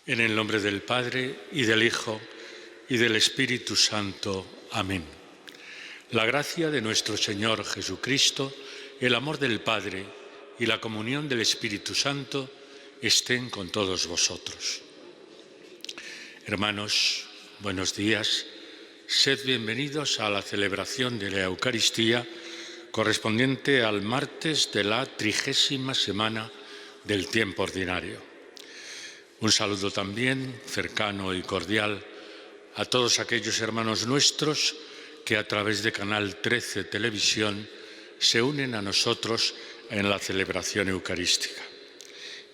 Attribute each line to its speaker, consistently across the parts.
Speaker 1: En el nombre del Padre, y del Hijo, y del Espíritu Santo. Amén. La gracia de nuestro Señor Jesucristo, el amor del Padre y la comunión del Espíritu Santo estén con todos vosotros. Hermanos, buenos días. Sed bienvenidos a la celebración de la Eucaristía correspondiente al martes de la 30ª semana del tiempo ordinario. Un saludo también cercano y cordial a todos aquellos hermanos nuestros que a través de Canal 13 Televisión se unen a nosotros en la celebración eucarística.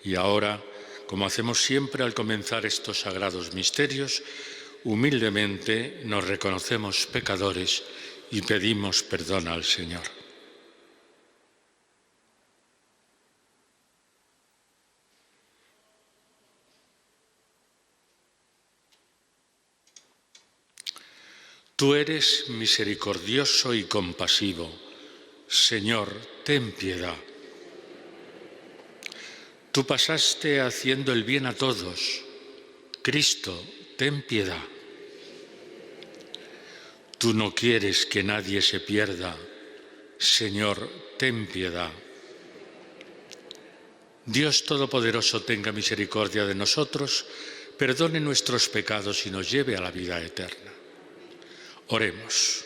Speaker 1: Y ahora, como hacemos siempre al comenzar estos sagrados misterios, humildemente nos reconocemos pecadores y pedimos perdón al Señor. Tú eres misericordioso y compasivo. Señor, ten piedad. Tú pasaste haciendo el bien a todos. Cristo, ten piedad. Tú no quieres que nadie se pierda. Señor, ten piedad. Dios Todopoderoso tenga misericordia de nosotros, perdone nuestros pecados y nos lleve a la vida eterna. Oremos.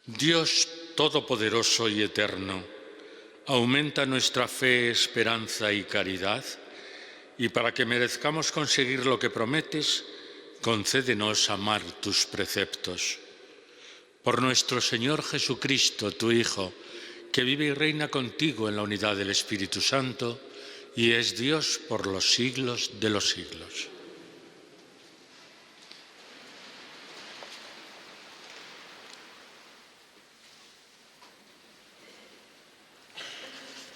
Speaker 1: Dios Todopoderoso y Eterno, aumenta nuestra fe, esperanza y caridad, y para que merezcamos conseguir lo que prometes, concédenos amar tus preceptos. Por nuestro Señor Jesucristo, tu Hijo, que vive y reina contigo en la unidad del Espíritu Santo, y es Dios por los siglos de los siglos.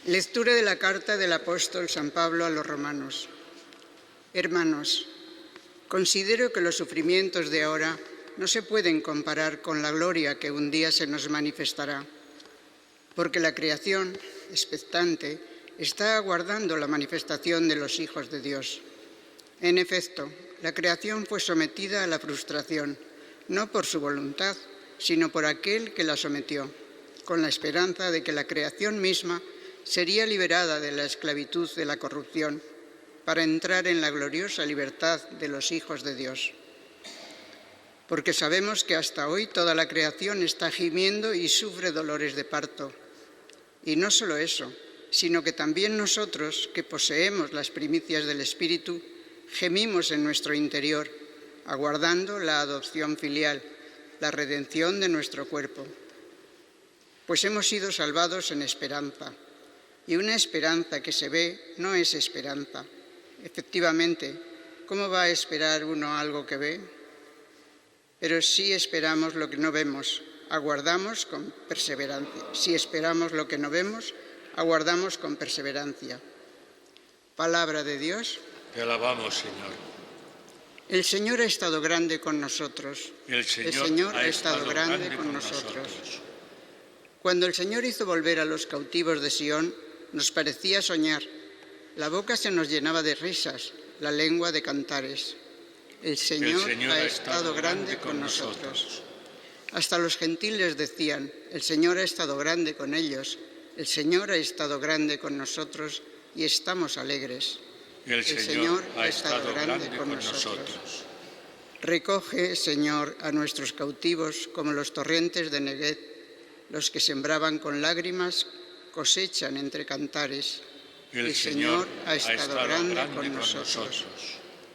Speaker 2: Lectura de la carta del apóstol San Pablo a los romanos. Hermanos, considero que los sufrimientos de ahora no se pueden comparar con la gloria que un día se nos manifestará, porque la creación, expectante, está aguardando la manifestación de los hijos de Dios. En efecto, la creación fue sometida a la frustración, no por su voluntad, sino por aquel que la sometió, con la esperanza de que la creación misma sería liberada de la esclavitud de la corrupción para entrar en la gloriosa libertad de los hijos de Dios. Porque sabemos que hasta hoy toda la creación está gimiendo y sufre dolores de parto. Y no solo eso, sino que también nosotros, que poseemos las primicias del Espíritu, gemimos en nuestro interior, aguardando la adopción filial, la redención de nuestro cuerpo. Pues hemos sido salvados en esperanza. Y una esperanza que se ve no es esperanza. Efectivamente, ¿cómo va a esperar uno algo que ve? Pero sí esperamos lo que no vemos, aguardamos con perseverancia. Si esperamos lo que no vemos, aguardamos con perseverancia. Palabra de Dios.
Speaker 1: Te alabamos, Señor.
Speaker 2: El Señor ha estado grande con nosotros.
Speaker 1: El Señor
Speaker 2: ha estado grande con nosotros. Cuando el Señor hizo volver a los cautivos de Sión, nos parecía soñar. La boca se nos llenaba de risas, la lengua de cantares. El Señor ha estado grande con nosotros. Hasta los gentiles decían, el Señor ha estado grande con ellos, el Señor ha estado grande con nosotros y estamos alegres.
Speaker 1: El Señor ha estado grande con nosotros.
Speaker 2: Recoge, Señor, a nuestros cautivos como los torrentes de Neguet, los que sembraban con lágrimas, cosechan entre cantares. El Señor ha estado grande con nosotros.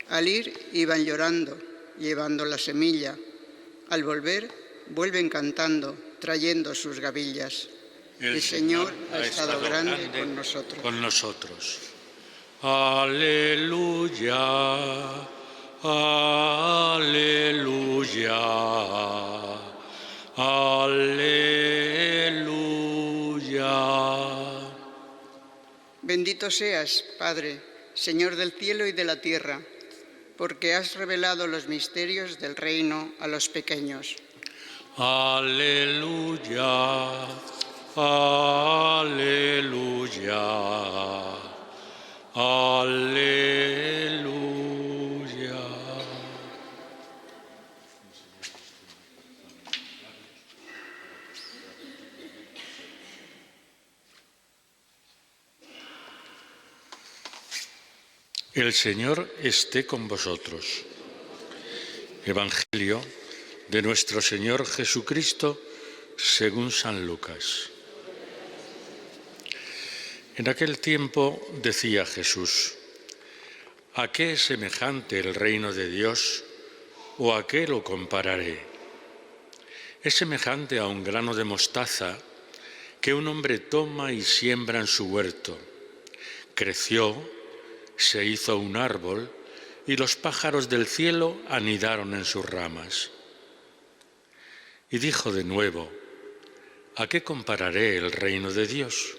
Speaker 2: Al ir iban llorando, llevando la semilla. Al volver, vuelven cantando, trayendo sus gavillas. El Señor ha estado grande con nosotros.
Speaker 1: Aleluya, aleluya, aleluya.
Speaker 2: Bendito seas, Padre, Señor del cielo y de la tierra, porque has revelado los misterios del reino a los pequeños.
Speaker 1: Aleluya, aleluya, aleluya. El Señor esté con vosotros. Evangelio de nuestro Señor Jesucristo según San Lucas. En aquel tiempo decía Jesús: ¿a qué es semejante el reino de Dios o a qué lo compararé? Es semejante a un grano de mostaza que un hombre toma y siembra en su huerto. Creció, se hizo un árbol y los pájaros del cielo anidaron en sus ramas. Y dijo de nuevo: ¿a qué compararé el reino de Dios?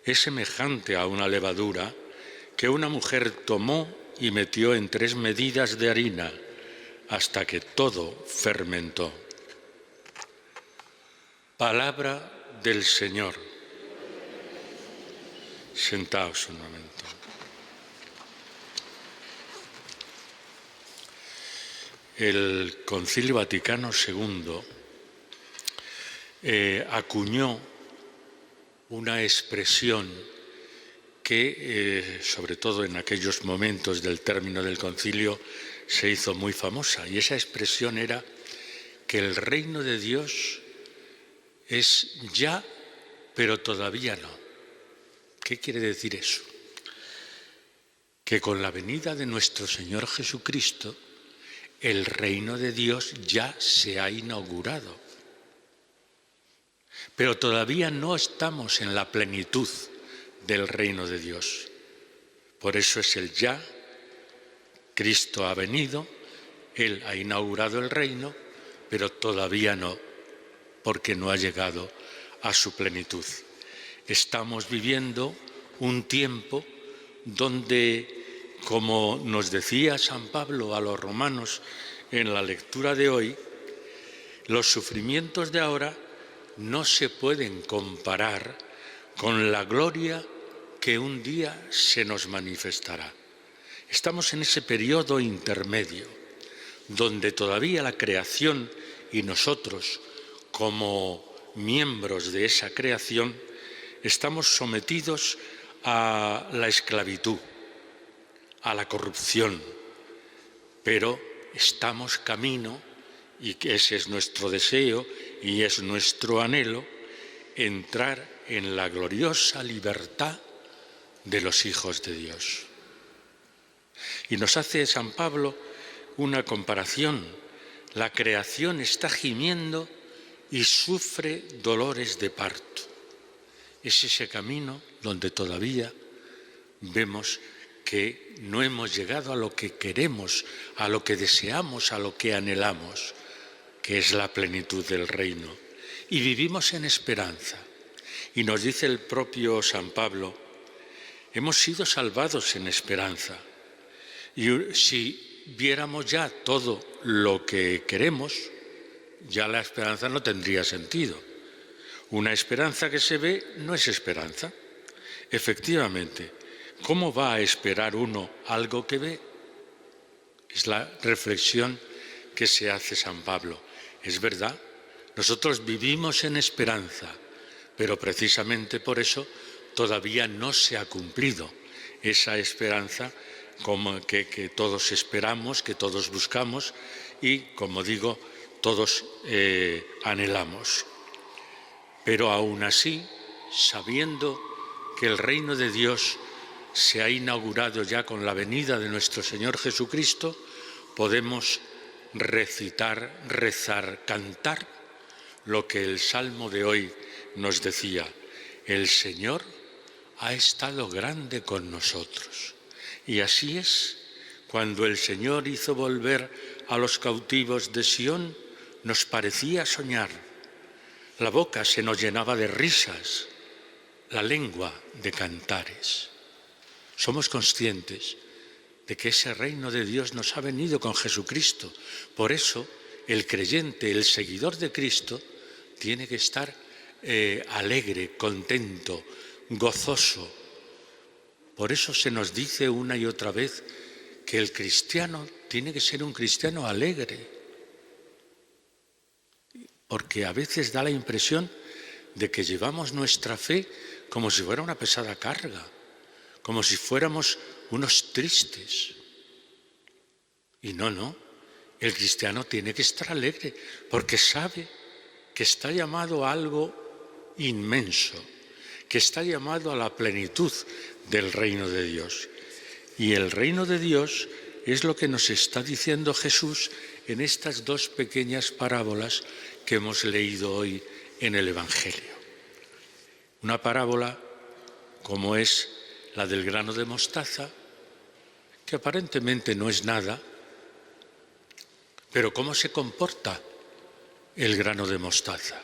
Speaker 1: Es semejante a una levadura que una mujer tomó y metió en 3 medidas de harina hasta que todo fermentó. Palabra del Señor. Sentaos un momento. El Concilio Vaticano II acuñó una expresión que, sobre todo en aquellos momentos del término del concilio, se hizo muy famosa. Y esa expresión era que el reino de Dios es ya, pero todavía no. ¿Qué quiere decir eso? Que con la venida de nuestro Señor Jesucristo, el reino de Dios ya se ha inaugurado. Pero todavía no estamos en la plenitud del reino de Dios. Por eso es el ya. Cristo ha venido, Él ha inaugurado el reino, pero todavía no, porque no ha llegado a su plenitud. Estamos viviendo un tiempo donde, como nos decía San Pablo a los romanos en la lectura de hoy, los sufrimientos de ahora no se pueden comparar con la gloria que un día se nos manifestará. Estamos en ese periodo intermedio, donde todavía la creación y nosotros, como miembros de esa creación, estamos sometidos a la esclavitud, a la corrupción, pero estamos camino, y que ese es nuestro deseo y es nuestro anhelo, entrar en la gloriosa libertad de los hijos de Dios. Y nos hace San Pablo una comparación. La creación está gimiendo y sufre dolores de parto. Es ese camino donde todavía vemos que no hemos llegado a lo que queremos, a lo que deseamos, a lo que anhelamos, que es la plenitud del reino. Y vivimos en esperanza. Y nos dice el propio San Pablo: hemos sido salvados en esperanza. Y si viéramos ya todo lo que queremos, ya la esperanza no tendría sentido. Una esperanza que se ve no es esperanza. Efectivamente, ¿cómo va a esperar uno algo que ve? Es la reflexión que se hace San Pablo. Es verdad, nosotros vivimos en esperanza, pero precisamente por eso todavía no se ha cumplido esa esperanza como que todos esperamos, que todos buscamos y, como digo, todos anhelamos. Pero aún así, sabiendo que el reino de Dios se ha inaugurado ya con la venida de nuestro Señor Jesucristo, podemos recitar, rezar, cantar lo que el Salmo de hoy nos decía: el Señor ha estado grande con nosotros. Y así es, cuando el Señor hizo volver a los cautivos de Sión, nos parecía soñar. La boca se nos llenaba de risas, la lengua de cantares. Somos conscientes de que ese reino de Dios nos ha venido con Jesucristo. Por eso, el creyente, el seguidor de Cristo, tiene que estar alegre, contento, gozoso. Por eso se nos dice una y otra vez que el cristiano tiene que ser un cristiano alegre. Porque a veces da la impresión de que llevamos nuestra fe como si fuera una pesada carga, como si fuéramos unos tristes. Y no, el cristiano tiene que estar alegre porque sabe que está llamado a algo inmenso, que está llamado a la plenitud del reino de Dios. Y el reino de Dios es lo que nos está diciendo Jesús en estas dos pequeñas parábolas que hemos leído hoy en el Evangelio. Una parábola como es la del grano de mostaza, que aparentemente no es nada, pero ¿cómo se comporta el grano de mostaza?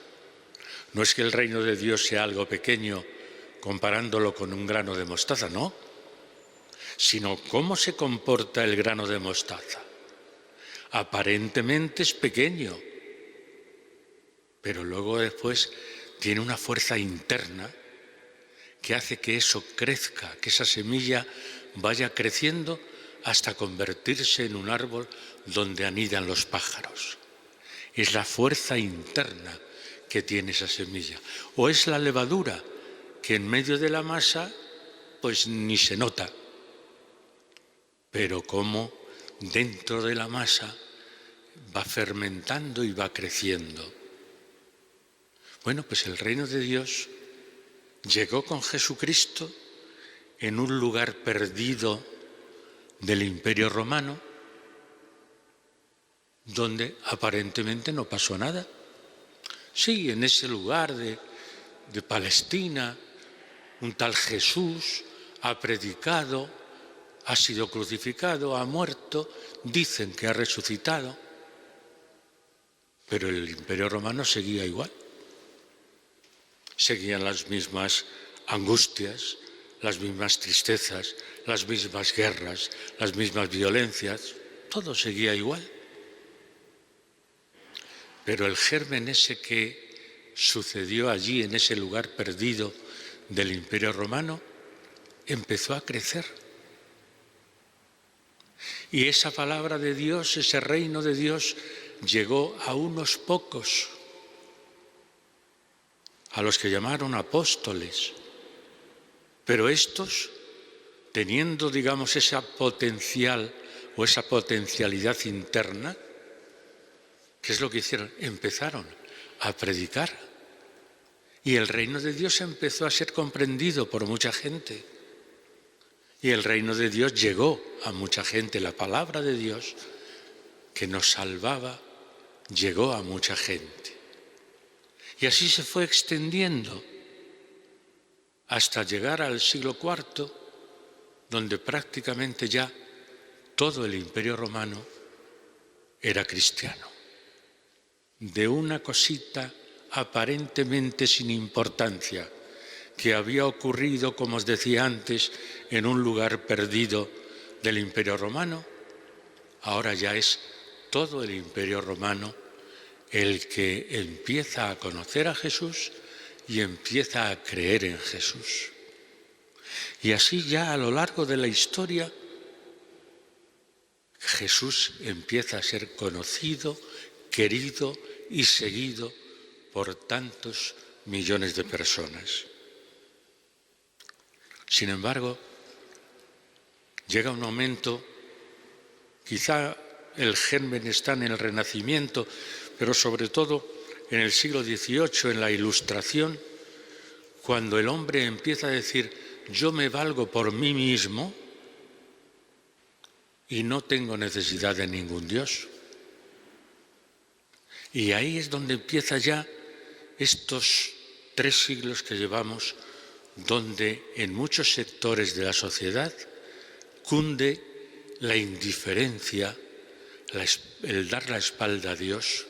Speaker 1: No es que el reino de Dios sea algo pequeño comparándolo con un grano de mostaza, no, sino cómo se comporta el grano de mostaza. Aparentemente es pequeño, pero luego después tiene una fuerza interna que hace que eso crezca, que esa semilla vaya creciendo hasta convertirse en un árbol donde anidan los pájaros. Es la fuerza interna que tiene esa semilla. O es la levadura, que en medio de la masa pues ni se nota, pero como dentro de la masa va fermentando y va creciendo. Bueno, pues el reino de Dios llegó con Jesucristo en un lugar perdido del Imperio Romano, donde aparentemente no pasó nada. Sí, en ese lugar de Palestina, un tal Jesús ha predicado, ha sido crucificado, ha muerto, dicen que ha resucitado, pero el Imperio Romano seguía igual. Seguían las mismas angustias, las mismas tristezas, las mismas guerras, las mismas violencias, todo seguía igual. Pero el germen ese que sucedió allí, en ese lugar perdido del Imperio Romano, empezó a crecer. Y esa palabra de Dios, ese reino de Dios, llegó a unos pocos, a los que llamaron apóstoles. Pero estos, teniendo, digamos, esa potencial o esa potencialidad interna, ¿qué es lo que hicieron? Empezaron a predicar. Y el reino de Dios empezó a ser comprendido por mucha gente. Y el reino de Dios llegó a mucha gente. La palabra de Dios que nos salvaba llegó a mucha gente. Y así se fue extendiendo hasta llegar al siglo IV, donde prácticamente ya todo el Imperio Romano era cristiano. De una cosita aparentemente sin importancia, que había ocurrido, como os decía antes, en un lugar perdido del Imperio Romano, ahora ya es todo el Imperio Romano el que empieza a conocer a Jesús y empieza a creer en Jesús. Y así ya a lo largo de la historia, Jesús empieza a ser conocido, querido y seguido por tantos millones de personas. Sin embargo, llega un momento, quizá el germen está en el Renacimiento, pero sobre todo en el siglo XVIII, en la Ilustración, cuando el hombre empieza a decir, yo me valgo por mí mismo y no tengo necesidad de ningún Dios. Y ahí es donde empieza ya estos 3 siglos que llevamos, donde en muchos sectores de la sociedad cunde la indiferencia, el dar la espalda a Dios.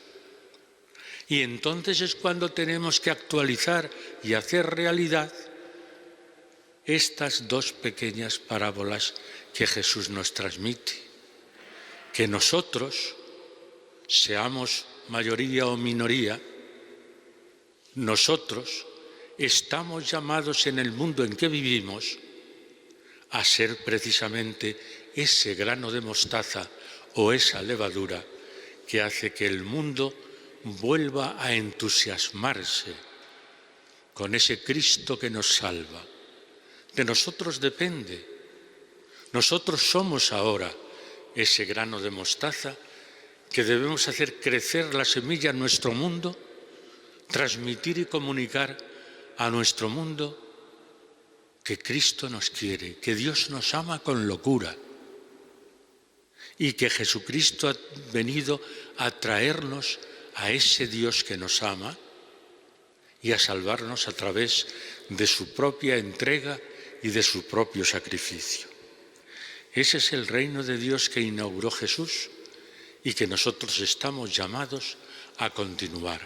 Speaker 1: Y entonces es cuando tenemos que actualizar y hacer realidad estas 2 pequeñas parábolas que Jesús nos transmite. Que nosotros, seamos mayoría o minoría, nosotros estamos llamados en el mundo en que vivimos a ser precisamente ese grano de mostaza o esa levadura que hace que el mundo vuelva a entusiasmarse con ese Cristo que nos salva, De nosotros depende. Nosotros somos ahora ese grano de mostaza que debemos hacer crecer la semilla en nuestro mundo, transmitir y comunicar a nuestro mundo que Cristo nos quiere, que Dios nos ama con locura y que Jesucristo ha venido a traernos a ese Dios que nos ama y a salvarnos a través de su propia entrega y de su propio sacrificio. Ese es el reino de Dios que inauguró Jesús y que nosotros estamos llamados a continuar.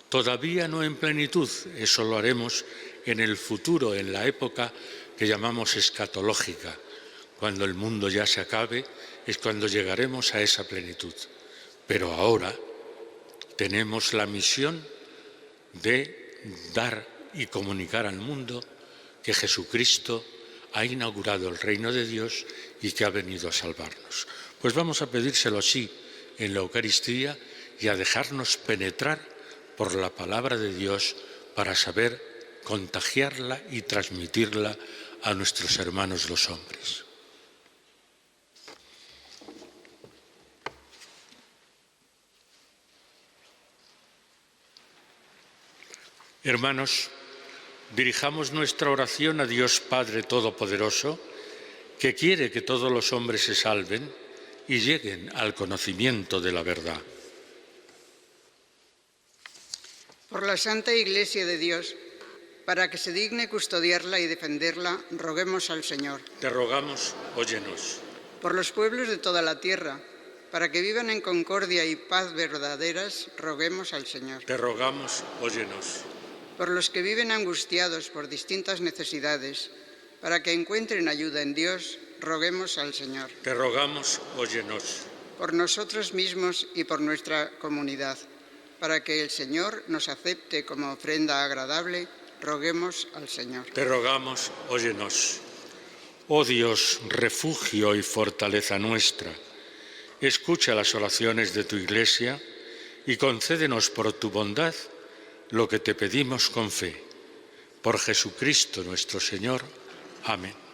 Speaker 1: Todavía no en plenitud, eso lo haremos en el futuro, en la época que llamamos escatológica. Cuando el mundo ya se acabe, es cuando llegaremos a esa plenitud. Pero ahora tenemos la misión de dar y comunicar al mundo que Jesucristo ha inaugurado el reino de Dios y que ha venido a salvarnos. Pues vamos a pedírselo así en la Eucaristía y a dejarnos penetrar por la palabra de Dios para saber contagiarla y transmitirla a nuestros hermanos los hombres. Hermanos, dirijamos nuestra oración a Dios Padre Todopoderoso, que quiere que todos los hombres se salven y lleguen al conocimiento de la verdad.
Speaker 2: Por la Santa Iglesia de Dios, para que se digne custodiarla y defenderla, roguemos al Señor.
Speaker 1: Te rogamos, óyenos.
Speaker 2: Por los pueblos de toda la tierra, para que vivan en concordia y paz verdaderas, roguemos al Señor.
Speaker 1: Te rogamos, óyenos.
Speaker 2: Por los que viven angustiados por distintas necesidades, para que encuentren ayuda en Dios, roguemos al Señor.
Speaker 1: Te rogamos, óyenos.
Speaker 2: Por nosotros mismos y por nuestra comunidad, para que el Señor nos acepte como ofrenda agradable, roguemos al Señor.
Speaker 1: Te rogamos, óyenos. Oh Dios, refugio y fortaleza nuestra, escucha las oraciones de tu Iglesia y concédenos por tu bondad lo que te pedimos con fe. Por Jesucristo nuestro Señor. Amén.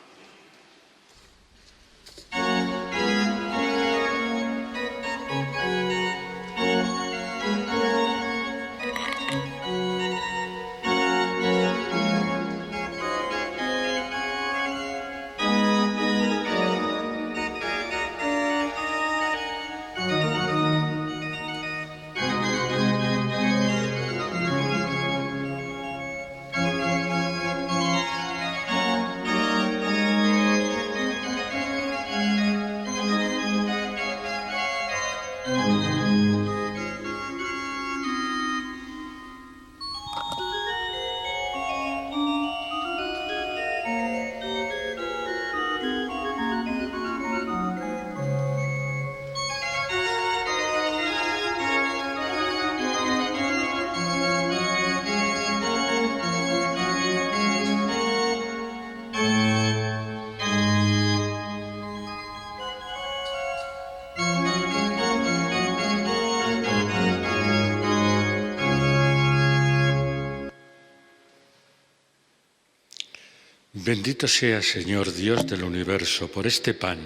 Speaker 1: Bendito sea, Señor Dios del universo, por este pan,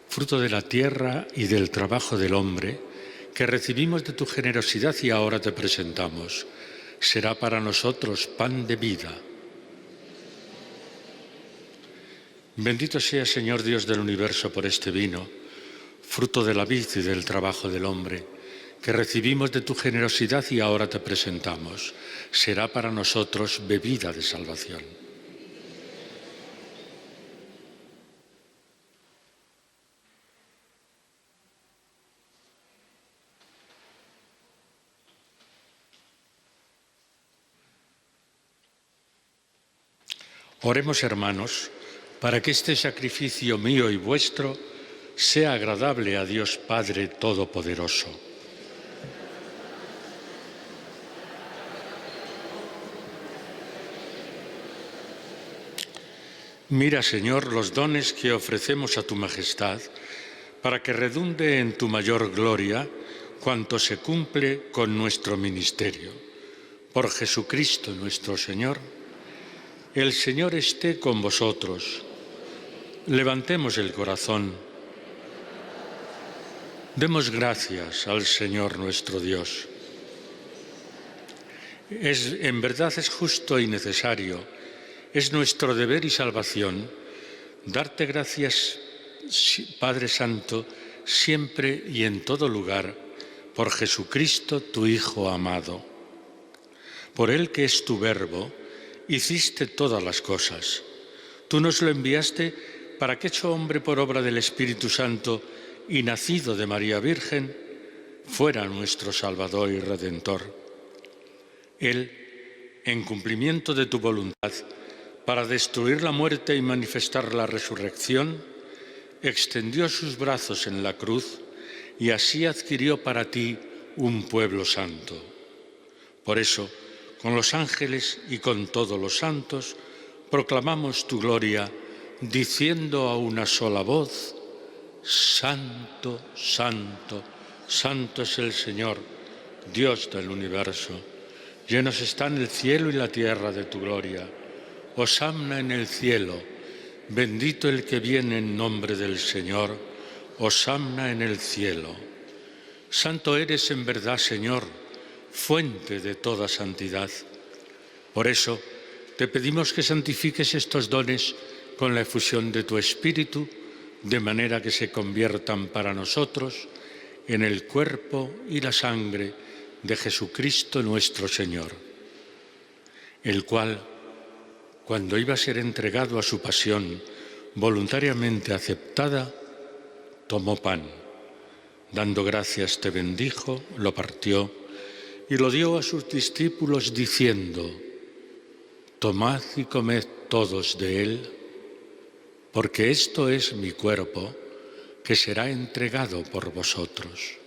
Speaker 1: fruto de la tierra y del trabajo del hombre, que recibimos de tu generosidad y ahora te presentamos. Será para nosotros pan de vida. Bendito sea, Señor Dios del universo, por este vino, fruto de la vid y del trabajo del hombre, que recibimos de tu generosidad y ahora te presentamos. Será para nosotros bebida de salvación. Oremos, hermanos, para que este sacrificio mío y vuestro sea agradable a Dios Padre Todopoderoso. Mira, Señor, los dones que ofrecemos a tu majestad, para que redunde en tu mayor gloria cuanto se cumple con nuestro ministerio. Por Jesucristo nuestro Señor. El Señor esté con vosotros. Levantemos el corazón. Demos gracias al Señor nuestro Dios. En verdad es justo y necesario, es nuestro deber y salvación darte gracias, Padre Santo, siempre y en todo lugar, por Jesucristo, tu Hijo amado. Por Él, que es tu Verbo, hiciste todas las cosas. Tú nos lo enviaste para que, hecho hombre por obra del Espíritu Santo y nacido de María Virgen, fuera nuestro Salvador y Redentor. Él, en cumplimiento de tu voluntad, para destruir la muerte y manifestar la resurrección, extendió sus brazos en la cruz y así adquirió para ti un pueblo santo. Por eso, con los ángeles y con todos los santos, proclamamos tu gloria, diciendo a una sola voz: Santo, Santo, Santo es el Señor, Dios del universo. Llenos están el cielo y la tierra de tu gloria. Hosanna en el cielo, bendito el que viene en nombre del Señor. Hosanna en el cielo. Santo eres en verdad, Señor, fuente de toda santidad. Por eso, te pedimos que santifiques estos dones con la efusión de tu Espíritu, de manera que se conviertan para nosotros en el cuerpo y la sangre de Jesucristo nuestro Señor, el cual, cuando iba a ser entregado a su pasión voluntariamente aceptada, tomó pan, dando gracias te bendijo, lo partió y lo dio a sus discípulos diciendo: Tomad y comed todos de él, porque esto es mi cuerpo, que será entregado por vosotros.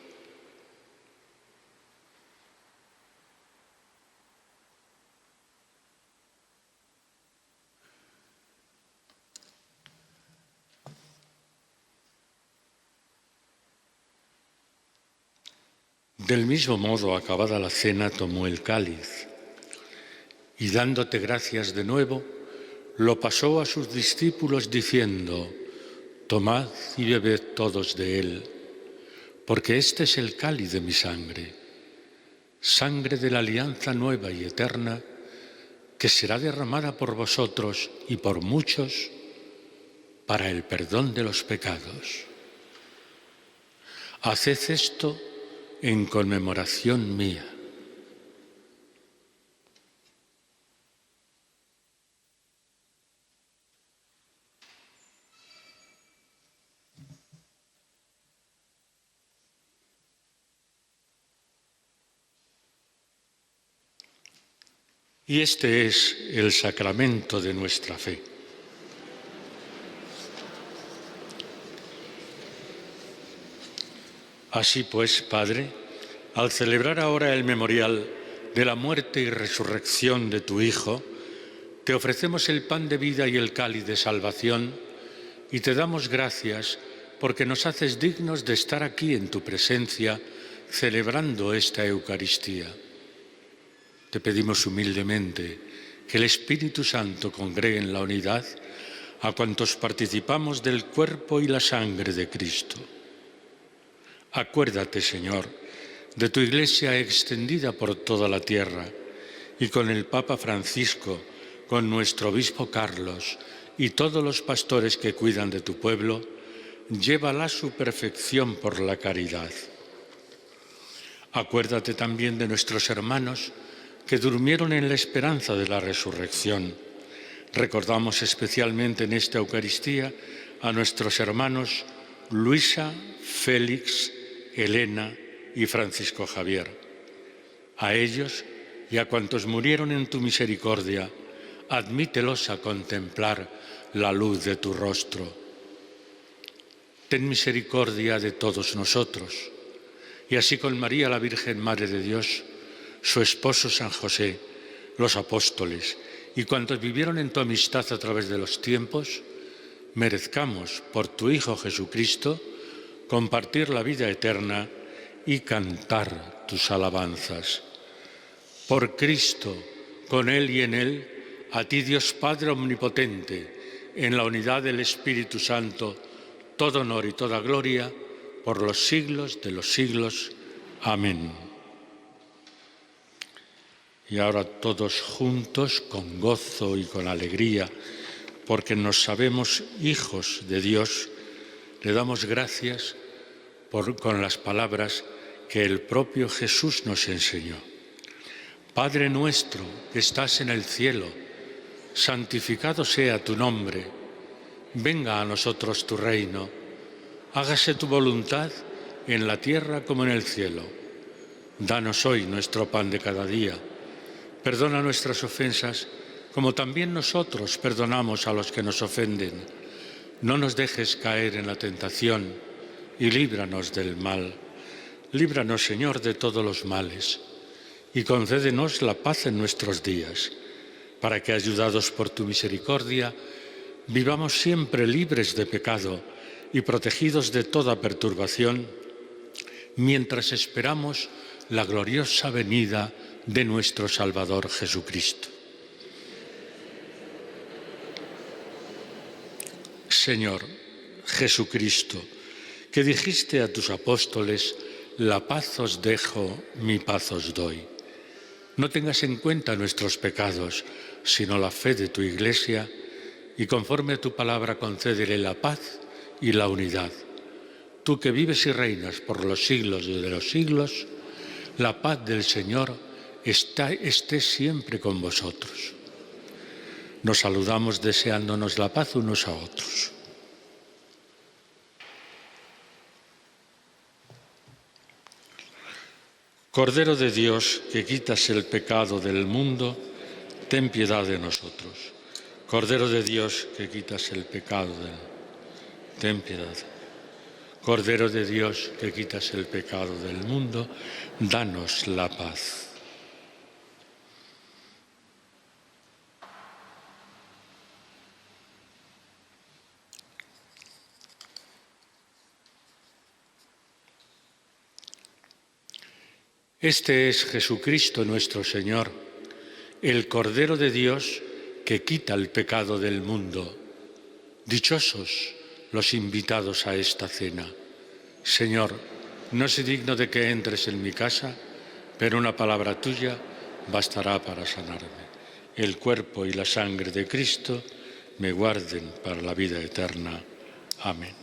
Speaker 1: Del mismo modo, acabada la cena, tomó el cáliz y, dándote gracias de nuevo, lo pasó a sus discípulos diciendo: Tomad y bebed todos de él, porque este es el cáliz de mi sangre, sangre de la alianza nueva y eterna, que será derramada por vosotros y por muchos para el perdón de los pecados. Haced esto en conmemoración mía. Y este es el sacramento de nuestra fe. Así pues, Padre, al celebrar ahora el memorial de la muerte y resurrección de tu Hijo, te ofrecemos el pan de vida y el cáliz de salvación y te damos gracias porque nos haces dignos de estar aquí en tu presencia celebrando esta Eucaristía. Te pedimos humildemente que el Espíritu Santo congregue en la unidad a cuantos participamos del cuerpo y la sangre de Cristo. Acuérdate, Señor, de tu Iglesia extendida por toda la tierra y con el Papa Francisco, con nuestro Obispo Carlos y todos los pastores que cuidan de tu pueblo, llévala a su perfección por la caridad. Acuérdate también de nuestros hermanos que durmieron en la esperanza de la resurrección. Recordamos especialmente en esta Eucaristía a nuestros hermanos Luisa, Félix, Elena y Francisco Javier. A ellos y a cuantos murieron en tu misericordia, admítelos a contemplar la luz de tu rostro. Ten misericordia de todos nosotros, y así con María, la Virgen Madre de Dios, su esposo San José, los apóstoles y cuantos vivieron en tu amistad a través de los tiempos, merezcamos, por tu Hijo Jesucristo, compartir la vida eterna y cantar tus alabanzas. Por Cristo, con Él y en Él, A ti, Dios Padre Omnipotente, en la unidad del Espíritu Santo, todo honor y toda gloria por los siglos de los siglos. Amén. Y ahora todos juntos, con gozo y con alegría, porque nos sabemos hijos de Dios, le damos gracias con las palabras que el propio Jesús nos enseñó. Padre nuestro que estás en el cielo, santificado sea tu nombre. Venga a nosotros tu reino. Hágase tu voluntad en la tierra como en el cielo. Danos hoy nuestro pan de cada día. Perdona nuestras ofensas, como también nosotros perdonamos a los que nos ofenden. No nos dejes caer en la tentación y líbranos del mal. Líbranos, Señor, de todos los males y concédenos la paz en nuestros días, para que, ayudados por tu misericordia, vivamos siempre libres de pecado y protegidos de toda perturbación, mientras esperamos la gloriosa venida de nuestro Salvador Jesucristo. Señor Jesucristo, que dijiste a tus apóstoles: la paz os dejo, mi paz os doy. No tengas en cuenta nuestros pecados, sino la fe de tu Iglesia, y conforme a tu palabra concédele la paz y la unidad. Tú que vives y reinas por los siglos de los siglos, la paz del Señor esté siempre con vosotros. Nos saludamos deseándonos la paz unos a otros. Cordero de Dios, que quitas el pecado del mundo, ten piedad de nosotros. Cordero de Dios, que quitas el pecado del mundo, ten piedad. Cordero de Dios, que quitas el pecado del mundo, danos la paz. Este es Jesucristo nuestro Señor, el Cordero de Dios que quita el pecado del mundo. Dichosos los invitados a esta cena. Señor, no soy digno de que entres en mi casa, pero una palabra tuya bastará para sanarme. El cuerpo y la sangre de Cristo me guarden para la vida eterna. Amén.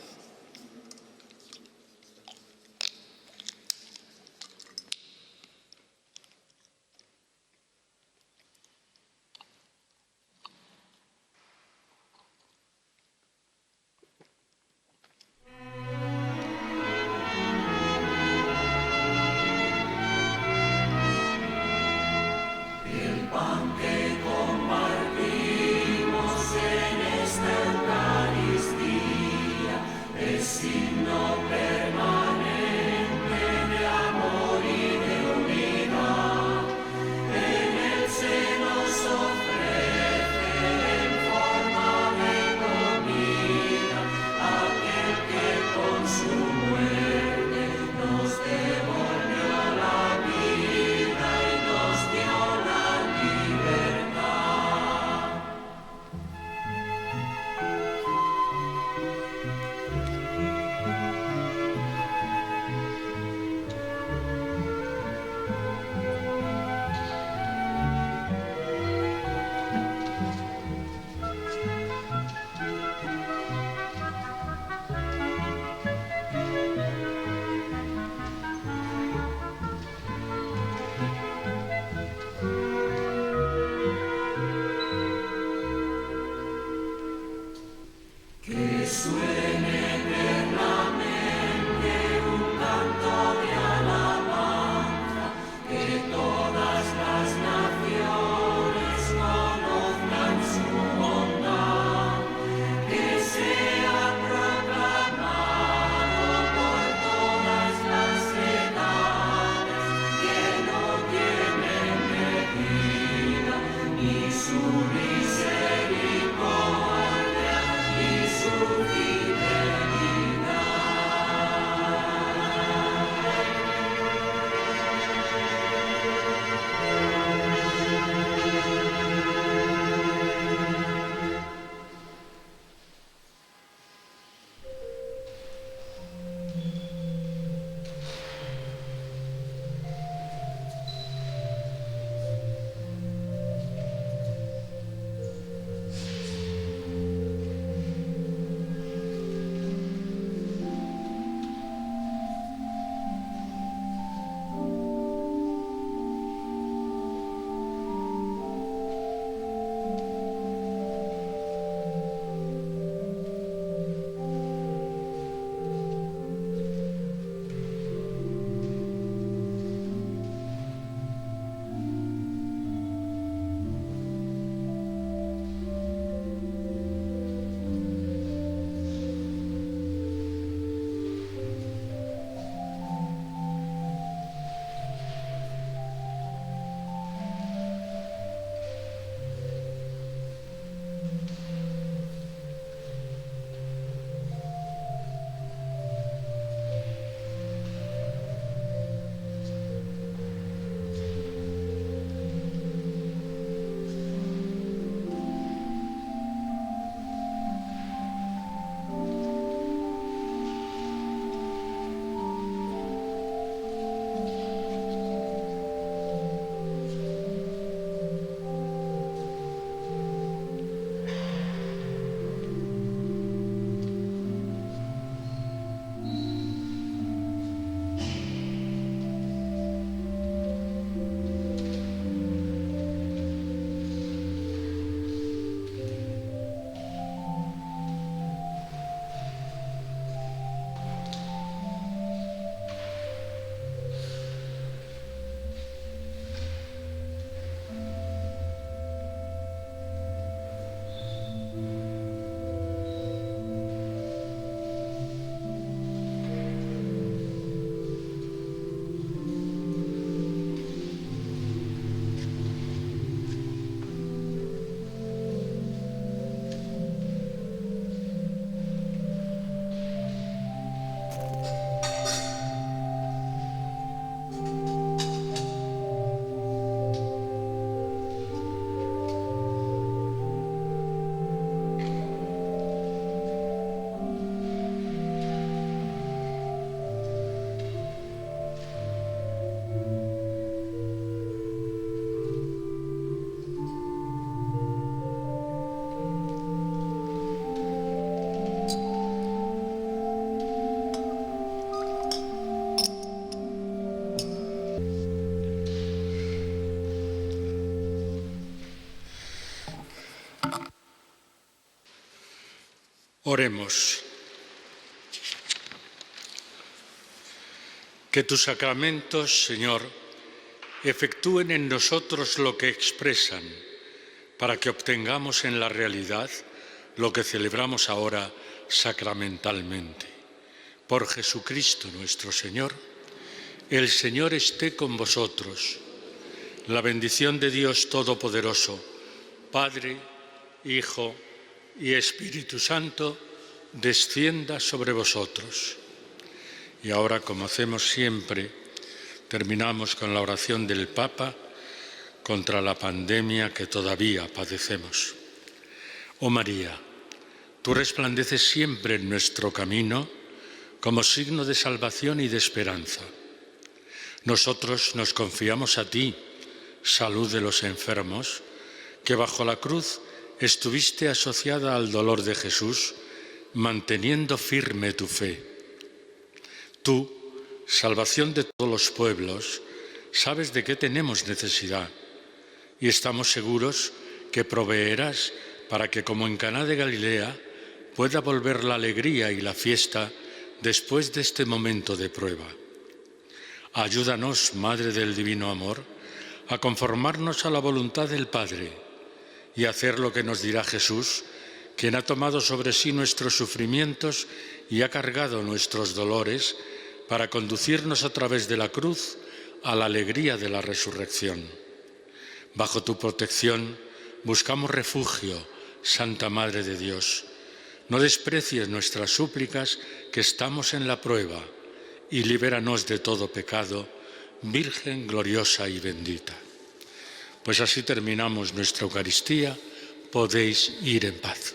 Speaker 1: Oremos. Que tus sacramentos, Señor, efectúen en nosotros lo que expresan, para que obtengamos en la realidad lo que celebramos ahora sacramentalmente. Por Jesucristo nuestro Señor, el Señor esté con vosotros. La bendición de Dios Todopoderoso, Padre, Hijo y Espíritu Santo, descienda sobre vosotros. Y ahora, como hacemos siempre, terminamos con la oración del Papa contra la pandemia que todavía padecemos. Oh María, tú resplandeces siempre en nuestro camino como signo de salvación y de esperanza. Nosotros nos confiamos a ti, salud de los enfermos, que bajo la cruz estuviste asociada al dolor de Jesús, manteniendo firme tu fe. Tú, salvación de todos los pueblos, sabes de qué tenemos necesidad y estamos seguros que proveerás para que, como en Caná de Galilea, pueda volver la alegría y la fiesta después de este momento de prueba. Ayúdanos, Madre del Divino Amor, a conformarnos a la voluntad del Padre y hacer lo que nos dirá Jesús, quien ha tomado sobre sí nuestros sufrimientos y ha cargado nuestros dolores para conducirnos a través de la cruz a la alegría de la resurrección. Bajo tu protección buscamos refugio, Santa Madre de Dios. No desprecies nuestras súplicas, que estamos en la prueba, y libéranos de todo pecado, Virgen gloriosa y bendita. Pues así terminamos nuestra Eucaristía. Podéis ir en paz.